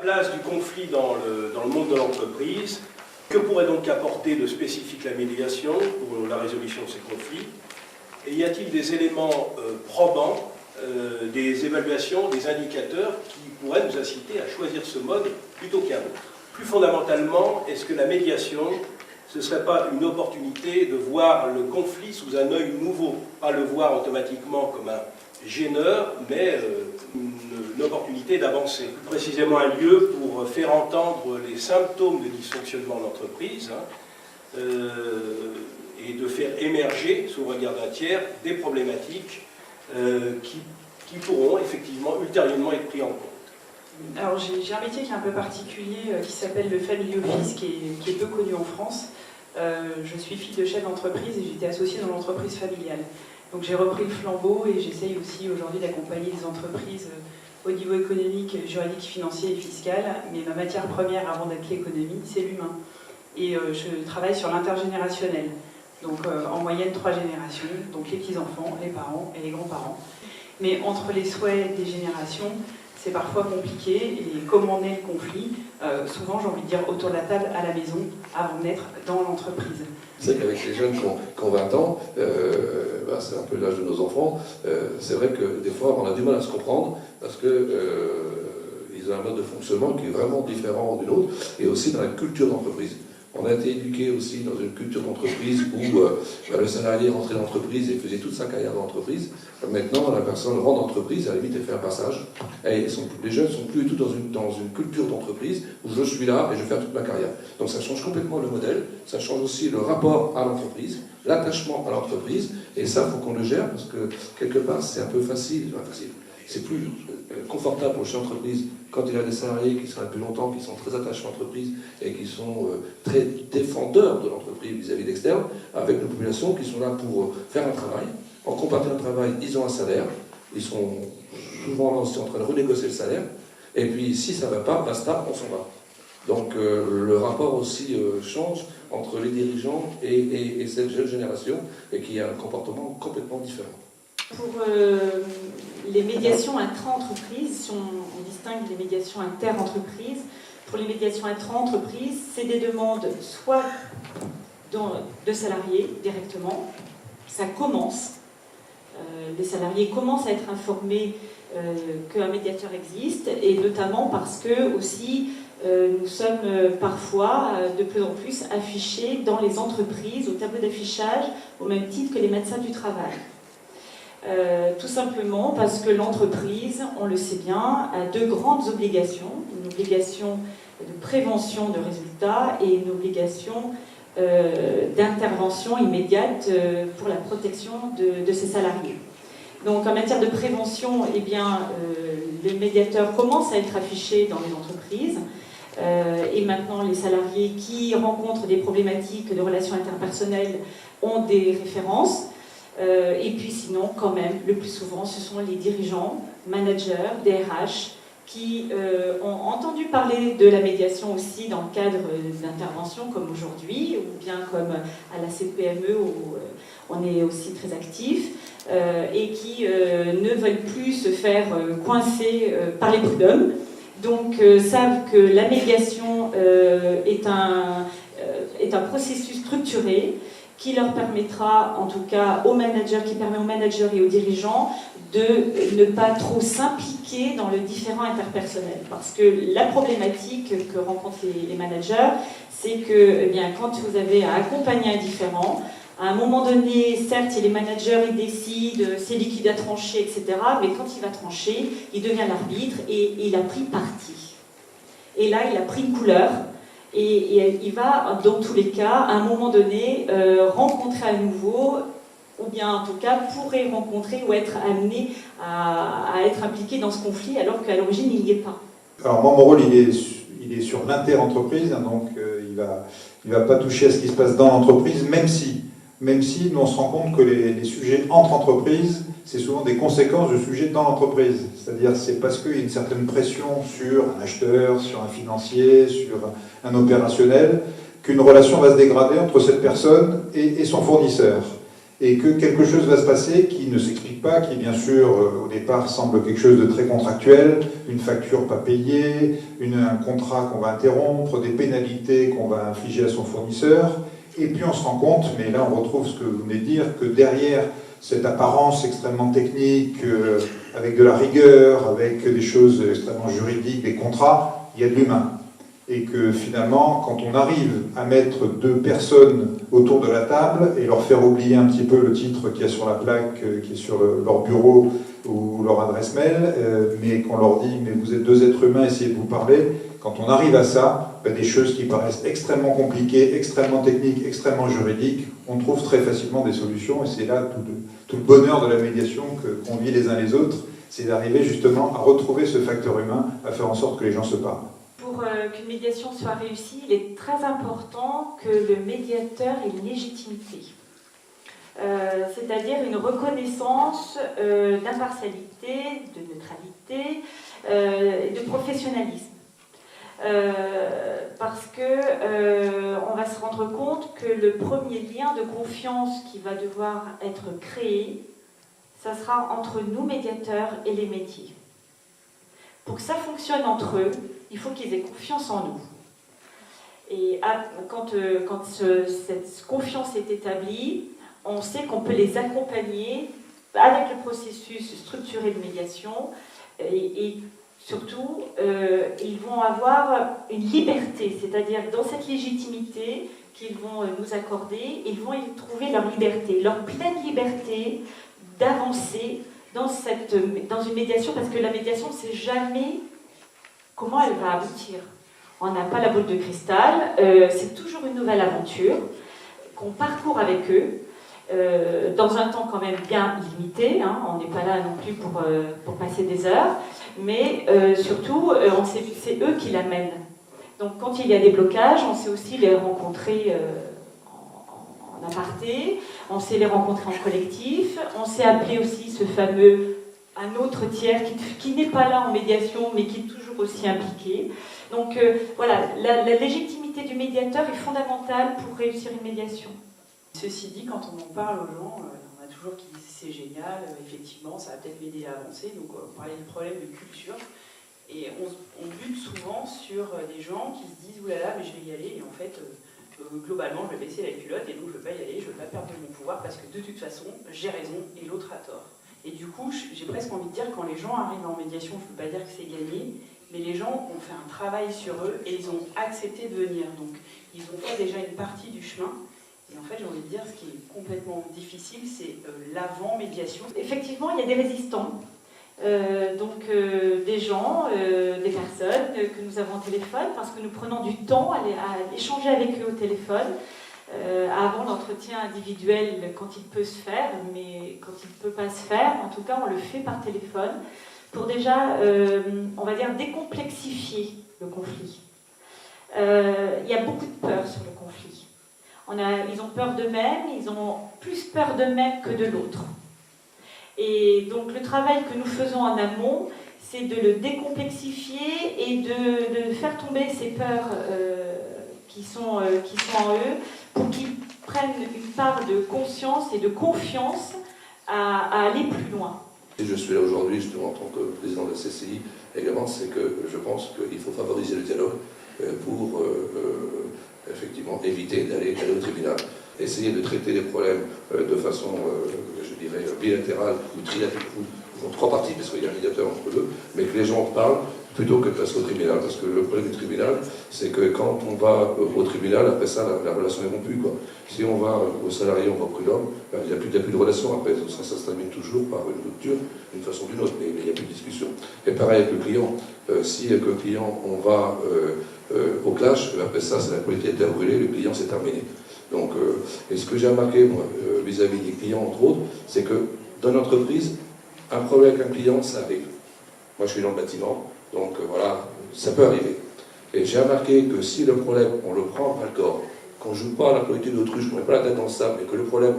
place du conflit dans le monde de l'entreprise. Que pourrait donc apporter de spécifique la médiation pour la résolution de ces conflits? Et y a-t-il des éléments probants, des évaluations, des indicateurs qui pourraient nous inciter à choisir ce mode plutôt qu'un autre? Plus fondamentalement, est-ce que la médiation, ce ne serait pas une opportunité de voir le conflit sous un œil nouveau? Pas le voir automatiquement comme un gêneur, mais une opportunité d'avancer. Plus précisément un lieu pour faire entendre les symptômes de dysfonctionnement de l'entreprise, et de faire émerger, sous le regard d'un tiers, des problématiques qui pourront effectivement ultérieurement être prises en compte. Alors j'ai un métier qui est un peu particulier, qui s'appelle le Family Office, qui est peu connu en France. Je suis fille de chef d'entreprise et j'étais associée dans l'entreprise familiale. Donc j'ai repris le flambeau et j'essaye aussi aujourd'hui d'accompagner les entreprises au niveau économique, juridique, financier et fiscal. Mais ma matière première avant d'être l'économie, c'est l'humain. Et je travaille sur l'intergénérationnel. Donc en moyenne 3 générations, donc les petits-enfants, les parents et les grands-parents. Mais entre les souhaits des générations, c'est parfois compliqué. Et comment naît le conflit? Souvent, j'ai envie de dire autour de la table à la maison, avant d'être dans l'entreprise. C'est qu'avec les jeunes qui ont 20 ans, c'est un peu l'âge de nos enfants, c'est vrai que des fois on a du mal à se comprendre parce que ils ont un mode de fonctionnement qui est vraiment différent d'une autre, et aussi dans la culture d'entreprise. On a été éduqué aussi dans une culture d'entreprise où le salarié rentrait dans l'entreprise et faisait toute sa carrière dans l'entreprise. Maintenant, la personne rentre dans l'entreprise, à la limite, elle fait un passage. Et les jeunes ne sont plus du tout dans une culture d'entreprise où je suis là et je vais faire toute ma carrière. Donc ça change complètement le modèle, ça change aussi le rapport à l'entreprise, l'attachement à l'entreprise, et ça, il faut qu'on le gère parce que quelque part, c'est un peu facile. C'est plus confortable pour le chef d'entreprise quand il a des salariés qui sont là depuis longtemps, qui sont très attachés à l'entreprise et qui sont très défendeurs de l'entreprise vis-à-vis d'externes, avec une population qui sont là pour faire un travail. En compartant un travail, ils ont un salaire, ils sont souvent là aussi en train de renégocier le salaire, et puis si ça ne va pas, basta, on s'en va. Donc le rapport aussi change entre les dirigeants et cette jeune génération, et qui a un comportement complètement différent. Pour les médiations intra-entreprises, si on distingue les médiations inter-entreprises, pour les médiations intra-entreprises, c'est des demandes soit de salariés directement, ça commence, les salariés commencent à être informés qu'un médiateur existe, et notamment parce que aussi nous sommes parfois de plus en plus affichés dans les entreprises au tableau d'affichage au même titre que les médecins du travail. Tout simplement parce que l'entreprise, on le sait bien, a deux grandes obligations. Une obligation de prévention de résultats et une obligation d'intervention immédiate pour la protection de ses salariés. Donc en matière de prévention, eh bien, les médiateurs commencent à être affichés dans les entreprises. Et maintenant, les salariés qui rencontrent des problématiques de relations interpersonnelles ont des références. Et puis sinon, quand même, le plus souvent, ce sont les dirigeants, managers, DRH, qui ont entendu parler de la médiation aussi dans le cadre d'interventions comme aujourd'hui, ou bien comme à la CPME où on est aussi très actif, et qui ne veulent plus se faire coincer par les prud'hommes. Donc savent que la médiation est un processus structuré qui leur permettra, en tout cas aux managers, qui permet aux managers et aux dirigeants de ne pas trop s'impliquer dans le différend interpersonnel. Parce que la problématique que rencontrent les managers, c'est que eh bien, quand vous avez à accompagner un différend, à un moment donné, certes, les managers ils décident, c'est lui qui doit trancher, etc. Mais quand il va trancher, il devient l'arbitre et il a pris parti. Et là, il a pris une couleur. Et il va, dans tous les cas, à un moment donné, rencontrer à nouveau, ou bien en tout cas pourrait rencontrer ou être amené à être impliqué dans ce conflit, alors qu'à l'origine, il n'y est pas. Alors moi, mon rôle, il est sur l'inter-entreprise, hein, donc il va pas toucher à ce qui se passe dans l'entreprise, même si nous, on se rend compte que les sujets entre entreprises, c'est souvent des conséquences de sujets dans l'entreprise. C'est-à-dire, c'est parce qu'il y a une certaine pression sur un acheteur, sur un financier, sur un opérationnel, qu'une relation va se dégrader entre cette personne et son fournisseur. et que quelque chose va se passer qui ne s'explique pas, qui bien sûr au départ semble quelque chose de très contractuel, une facture pas payée, un contrat qu'on va interrompre, des pénalités qu'on va infliger à son fournisseur, et puis on se rend compte, mais là on retrouve ce que vous venez de dire, que derrière cette apparence extrêmement technique, avec de la rigueur, avec des choses extrêmement juridiques, des contrats, il y a de l'humain. Et que finalement, quand on arrive à mettre deux personnes autour de la table et leur faire oublier un petit peu le titre qu'il y a sur la plaque, qui est sur leur bureau ou leur adresse mail, mais qu'on leur dit « mais vous êtes deux êtres humains, essayez de vous parler », quand on arrive à ça, des choses qui paraissent extrêmement compliquées, extrêmement techniques, extrêmement juridiques, on trouve très facilement des solutions, et c'est là tout le bonheur de la médiation qu'on vit les uns les autres, c'est d'arriver justement à retrouver ce facteur humain, à faire en sorte que les gens se parlent. Pour qu'une médiation soit réussie, il est très important que le médiateur ait une légitimité. C'est-à-dire une reconnaissance d'impartialité, de neutralité, de professionnalisme. Parce que on va se rendre compte que le premier lien de confiance qui va devoir être créé, ça sera entre nous médiateurs et les métiers. Pour que ça fonctionne entre eux, il faut qu'ils aient confiance en nous. Et quand cette confiance est établie, on sait qu'on peut les accompagner avec le processus structuré de médiation et surtout, ils vont avoir une liberté, c'est-à-dire dans cette légitimité qu'ils vont nous accorder, ils vont y trouver leur liberté, leur pleine liberté d'avancer dans une médiation, parce que la médiation, on ne sait jamais comment elle va aboutir. On n'a pas la boule de cristal, c'est toujours une nouvelle aventure qu'on parcourt avec eux, dans un temps quand même bien limité, hein, on n'est pas là non plus pour passer des heures, mais surtout, c'est eux qui l'amènent. Donc quand il y a des blocages, on sait aussi les rencontrer en aparté, on sait les rencontrer en collectif, on sait appeler aussi ce fameux un autre tiers qui n'est pas là en médiation, mais qui est toujours aussi impliqué. Donc voilà, la légitimité du médiateur est fondamentale pour réussir une médiation. Ceci dit, quand on en parle aux gens, on a toujours qui disent c'est génial, effectivement, ça va peut-être m'aider à avancer. Donc on parlait du problème de culture. Et on bute souvent sur des gens qui se disent oulala, mais je vais y aller, et en fait, globalement, je vais baisser la culotte, et donc je ne veux pas y aller, je ne veux pas perdre mon pouvoir, parce que de toute façon, j'ai raison et l'autre a tort. Et du coup, j'ai presque envie de dire, quand les gens arrivent en médiation, je ne veux pas dire que c'est gagné, mais les gens ont fait un travail sur eux et ils ont accepté de venir. Donc, ils ont fait déjà une partie du chemin. Et en fait, j'ai envie de dire, ce qui est complètement difficile, c'est l'avant-médiation. Effectivement, il y a des résistants. Des gens, des personnes que nous avons au téléphone, parce que nous prenons du temps à échanger avec eux au téléphone, avant l'entretien individuel quand il peut se faire, mais quand il ne peut pas se faire, en tout cas on le fait par téléphone, pour déjà, on va dire, décomplexifier le conflit. Il y a beaucoup de peur sur le conflit. Ils ont peur d'eux-mêmes, ils ont plus peur d'eux-mêmes que de l'autre. Et donc le travail que nous faisons en amont, c'est de le décomplexifier et de faire tomber ces peurs qui sont en eux, pour qu'ils prennent une part de conscience et de confiance à aller plus loin. Et je suis là aujourd'hui, justement, en tant que président de la CCI, également, c'est que je pense qu'il faut favoriser le dialogue pour effectivement éviter d'aller au tribunal. Essayer de traiter les problèmes de façon, je dirais, bilatérale ou trilatérale, en trois parties, parce qu'il y a un médiateur entre deux, mais que les gens en parlent plutôt que de passer au tribunal. Parce que le problème du tribunal, c'est que quand on va au tribunal, après ça, la relation est rompue, quoi. Si on va au salarié, on va au prud'homme, ben, il n'y a plus de relation. Après, ça se termine toujours par une rupture, d'une façon ou d'une autre, mais il n'y a plus de discussion. Et pareil avec le client. Si avec le client, on va au clash, après ça, c'est la qualité de brûlée, le client, c'est terminé. Donc, et ce que j'ai remarqué, moi, vis-à-vis des clients, entre autres, c'est que dans l'entreprise, un problème avec un client, ça arrive. Moi, je suis dans le bâtiment, donc voilà, ça peut arriver. Et j'ai remarqué que si le problème, on le prend à bras le corps, qu'on ne joue pas à la politique d'autruche, qu'on ne met pas la tête dans le sable, mais que le problème,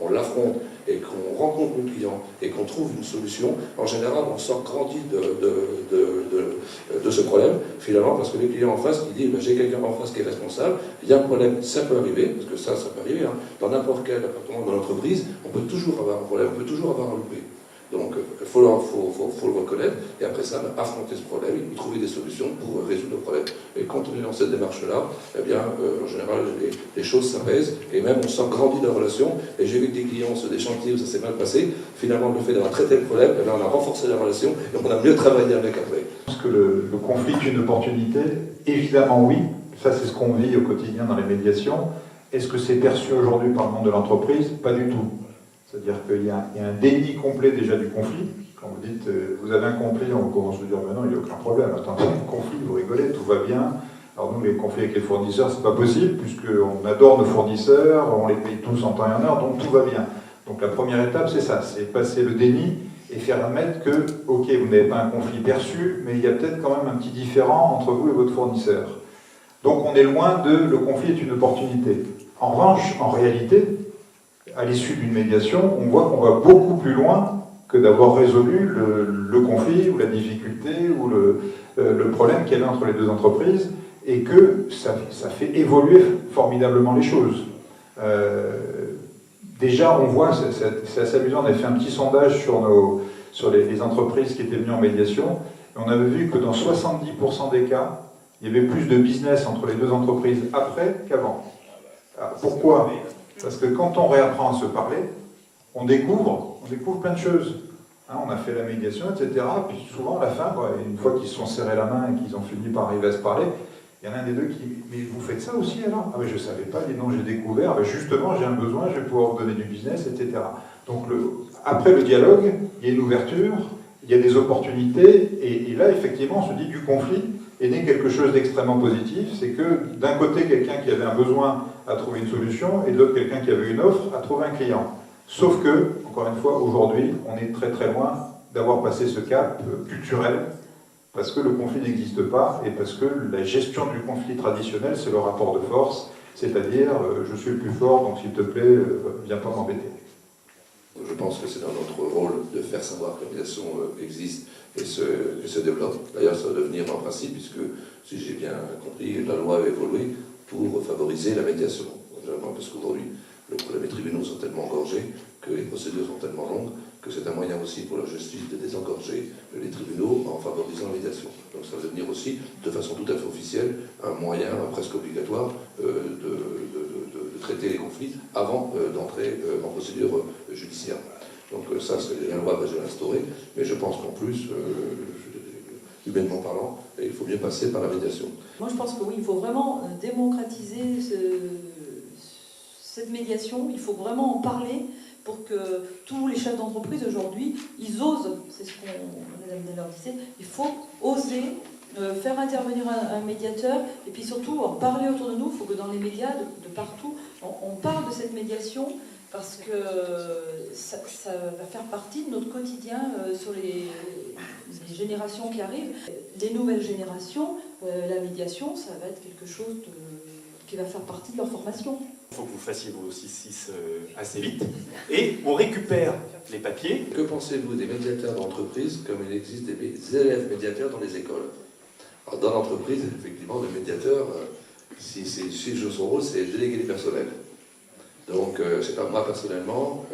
on l'affronte et qu'on rencontre le client et qu'on trouve une solution, en général, on sort grandi de ce problème, finalement, parce que le client en face qui dit j'ai quelqu'un en face qui est responsable, il y a un problème, ça peut arriver, parce que ça peut arriver, hein, dans n'importe quel appartement de l'entreprise, on peut toujours avoir un problème, on peut toujours avoir un loupé. Donc, il faut le reconnaître, et après ça, affronter ce problème, et trouver des solutions pour résoudre le problème. Et quand on est dans cette démarche-là, eh bien, en général, les choses s'apaisent, et même on sent grandir la relation. Et j'ai vu que des clients sur des chantiers où ça s'est mal passé, finalement, le fait d'avoir traité le problème, eh bien, on a renforcé la relation, et on a mieux travaillé avec après. Je pense que le conflit est une opportunité. Évidemment, oui. Ça, c'est ce qu'on vit au quotidien dans les médiations. Est-ce que c'est perçu aujourd'hui par le monde de l'entreprise? Pas du tout. C'est-à-dire qu'il y a un déni complet déjà du conflit. Quand vous dites vous avez un conflit, on commence à dire mais non, il n'y a aucun problème. Attendez, un conflit, vous rigolez, tout va bien. Alors nous, les conflits avec les fournisseurs, c'est pas possible, puisqu'on adore nos fournisseurs, on les paye tous en temps et en heure, donc tout va bien. Donc la première étape, c'est ça, c'est passer le déni et faire admettre que, ok, vous n'avez pas un conflit perçu, mais il y a peut-être quand même un petit différend entre vous et votre fournisseur. Donc on est loin de le conflit est une opportunité. En revanche, en réalité, à l'issue d'une médiation, on voit qu'on va beaucoup plus loin que d'avoir résolu le conflit ou la difficulté ou le problème qu'il y avait entre les deux entreprises, et que ça fait évoluer formidablement les choses. Déjà, on voit, c'est assez amusant, on avait fait un petit sondage sur les entreprises qui étaient venues en médiation, et on avait vu que dans 70% des cas, il y avait plus de business entre les deux entreprises après qu'avant. Pourquoi ? Parce que quand on réapprend à se parler, on découvre plein de choses. Hein, on a fait la médiation, etc. Puis souvent, à la fin, une fois qu'ils se sont serrés la main et qu'ils ont fini par arriver à se parler, il y en a un des deux qui dit « Mais vous faites ça aussi alors ?»« Ah oui, je ne savais pas, dis donc, j'ai découvert. Ben, justement, j'ai un besoin, je vais pouvoir vous donner du business, etc. » Donc, après le dialogue, il y a une ouverture, il y a des opportunités, et là, effectivement, on se dit du conflit est né quelque chose d'extrêmement positif, c'est que d'un côté, quelqu'un qui avait un besoin a trouvé une solution, et de l'autre, quelqu'un qui avait une offre a trouvé un client. Sauf que, encore une fois, aujourd'hui, on est très très loin d'avoir passé ce cap culturel, parce que le conflit n'existe pas, et parce que la gestion du conflit traditionnel, c'est le rapport de force, c'est-à-dire je suis le plus fort, donc s'il te plaît, viens pas m'embêter. Je pense que c'est dans notre rôle de faire savoir que la médiation existe et se développe. D'ailleurs, ça va devenir un principe, puisque, si j'ai bien compris, la loi a évolué pour favoriser la médiation. Parce qu'aujourd'hui, les tribunaux sont tellement engorgés, que les procédures sont tellement longues, que c'est un moyen aussi pour la justice de désengorger les tribunaux en favorisant la médiation. Donc ça va devenir aussi, de façon tout à fait officielle, un moyen presque obligatoire de traiter les conflits avant d'entrer en procédure judiciaire. Donc ça, c'est la loi va l'instaurer, mais je pense qu'en plus, humainement parlant, il faut bien passer par la médiation. Moi, je pense que oui, il faut vraiment démocratiser cette médiation, il faut vraiment en parler pour que tous les chefs d'entreprise aujourd'hui, ils osent, c'est ce que Madame Deller disait, il faut oser faire intervenir un médiateur et puis surtout en parler autour de nous. Il faut que dans les médias, de partout, on parle de cette médiation parce que ça va faire partie de notre quotidien sur les générations qui arrivent. Les nouvelles générations, la médiation, ça va être quelque chose qui va faire partie de leur formation. Il faut que vous fassiez vos 6-6 assez vite. Et on récupère les papiers. Que pensez-vous des médiateurs d'entreprise comme il existe des élèves médiateurs dans les écoles? Alors, dans l'entreprise, effectivement, le médiateur, si joue son rôle, c'est déléguer les personnels. Donc, je ne sais pas, moi personnellement,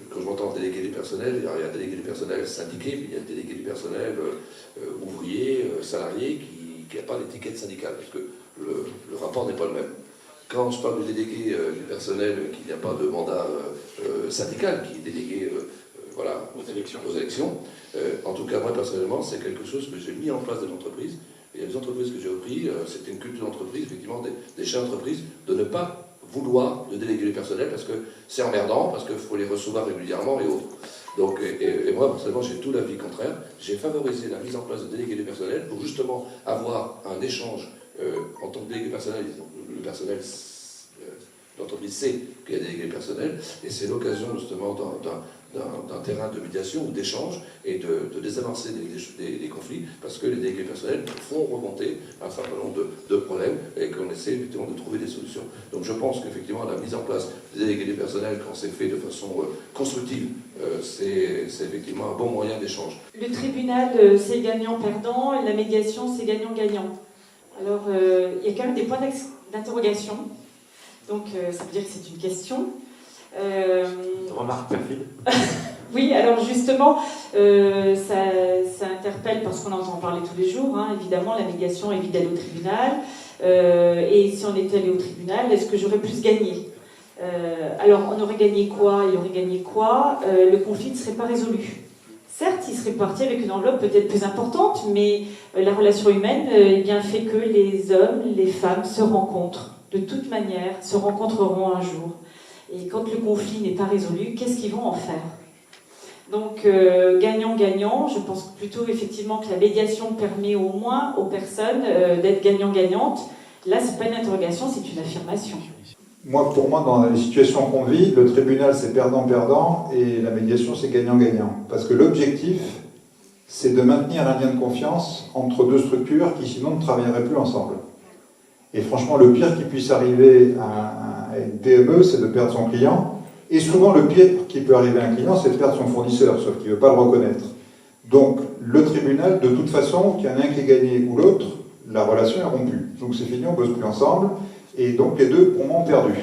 quand je m'entends déléguer les personnels, il y a délégué les personnels syndiqués, puis il y a délégué les personnels ouvriers, salariés, qui n'a pas d'étiquette syndicale, parce que le rapport n'est pas le même. Quand je parle du délégué du personnel qui n'a pas de mandat syndical, qui est délégué voilà, aux élections, en tout cas, moi, personnellement, c'est quelque chose que j'ai mis en place dans l'entreprise. Et il y a des entreprises que j'ai repris, c'était une culture d'entreprise, effectivement, des chefs d'entreprise, de ne pas vouloir de déléguer les personnels parce que c'est emmerdant, parce qu'il faut les recevoir régulièrement et autres. Donc, et moi, personnellement, j'ai tout l'avis contraire. J'ai favorisé la mise en place de délégués du personnel pour justement avoir un échange en tant que délégué personnel. Le personnel l'entreprise sait qu'il y a des délégués personnels, et c'est l'occasion justement d'un terrain de médiation ou d'échange et de désamorcer des conflits, parce que les délégués personnels font remonter un certain nombre de problèmes et qu'on essaie effectivement de trouver des solutions. Donc je pense qu'effectivement la mise en place des délégués personnels, quand c'est fait de façon constructive, c'est effectivement un bon moyen d'échange. Le tribunal, c'est gagnant-perdant, et la médiation, c'est gagnant-gagnant. Alors, il y a quand même des points d'interrogation. Donc, ça veut dire que c'est une question. Une remarque perfide. Oui, alors justement, ça interpelle parce qu'on entend parler tous les jours. Hein, évidemment, la médiation évite d'aller au tribunal. Et si on était allé au tribunal, est-ce que j'aurais plus gagné ? Alors, on aurait gagné quoi ? Il aurait gagné quoi ? Le conflit ne serait pas résolu. Certes, il serait parti avec une enveloppe peut-être plus importante, mais la relation humaine eh bien, fait que les hommes, les femmes se rencontrent. De toute manière, se rencontreront un jour. Et quand le conflit n'est pas résolu, qu'est-ce qu'ils vont en faire ? Donc, gagnant-gagnant, je pense plutôt effectivement que la médiation permet au moins aux personnes d'être gagnant-gagnantes. Là, ce n'est pas une interrogation, c'est une affirmation. Pour moi, dans les situations qu'on vit, le tribunal c'est perdant-perdant et la médiation c'est gagnant-gagnant. Parce que l'objectif, c'est de maintenir un lien de confiance entre deux structures qui sinon ne travailleraient plus ensemble. Et franchement, le pire qui puisse arriver à une PME, c'est de perdre son client. Et souvent, le pire qui peut arriver à un client, c'est de perdre son fournisseur, sauf qu'il ne veut pas le reconnaître. Donc, le tribunal, de toute façon, qu'il y en a un qui est gagné ou l'autre, la relation est rompue. Donc c'est fini, on ne bosse plus ensemble. Et donc les deux, pour moi, ont perdu.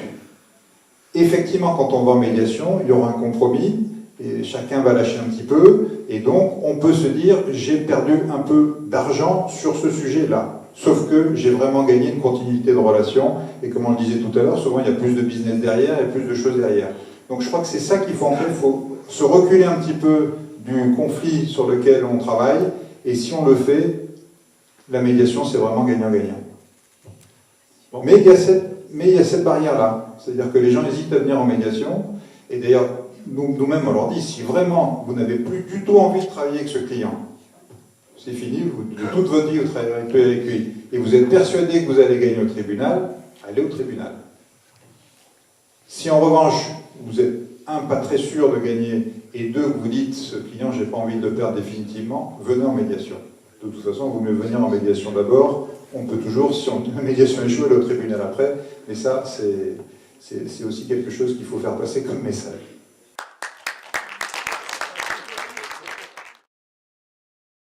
Effectivement, quand on va en médiation, il y aura un compromis, et chacun va lâcher un petit peu, et donc on peut se dire, j'ai perdu un peu d'argent sur ce sujet-là. Sauf que j'ai vraiment gagné une continuité de relation, et comme on le disait tout à l'heure, souvent il y a plus de business derrière, et plus de choses derrière. Donc je crois que c'est ça qu'il faut en faire, il faut se reculer un petit peu du conflit sur lequel on travaille, et si on le fait, la médiation c'est vraiment gagnant-gagnant. Mais il y a cette barrière-là, c'est-à-dire que les gens hésitent à venir en médiation, et d'ailleurs, nous-mêmes, on leur dit, si vraiment vous n'avez plus du tout envie de travailler avec ce client, c'est fini, de toute votre vie, vous travaillez plus avec lui, et vous êtes persuadé que vous allez gagner au tribunal, allez au tribunal. Si en revanche, vous êtes, un, pas très sûr de gagner, et deux, vous dites, ce client, j'ai pas envie de le perdre définitivement, venez en médiation. De toute façon, il vaut mieux venir en médiation d'abord. On peut toujours, si la médiation échoue, aller au tribunal après, mais ça, c'est aussi quelque chose qu'il faut faire passer comme message.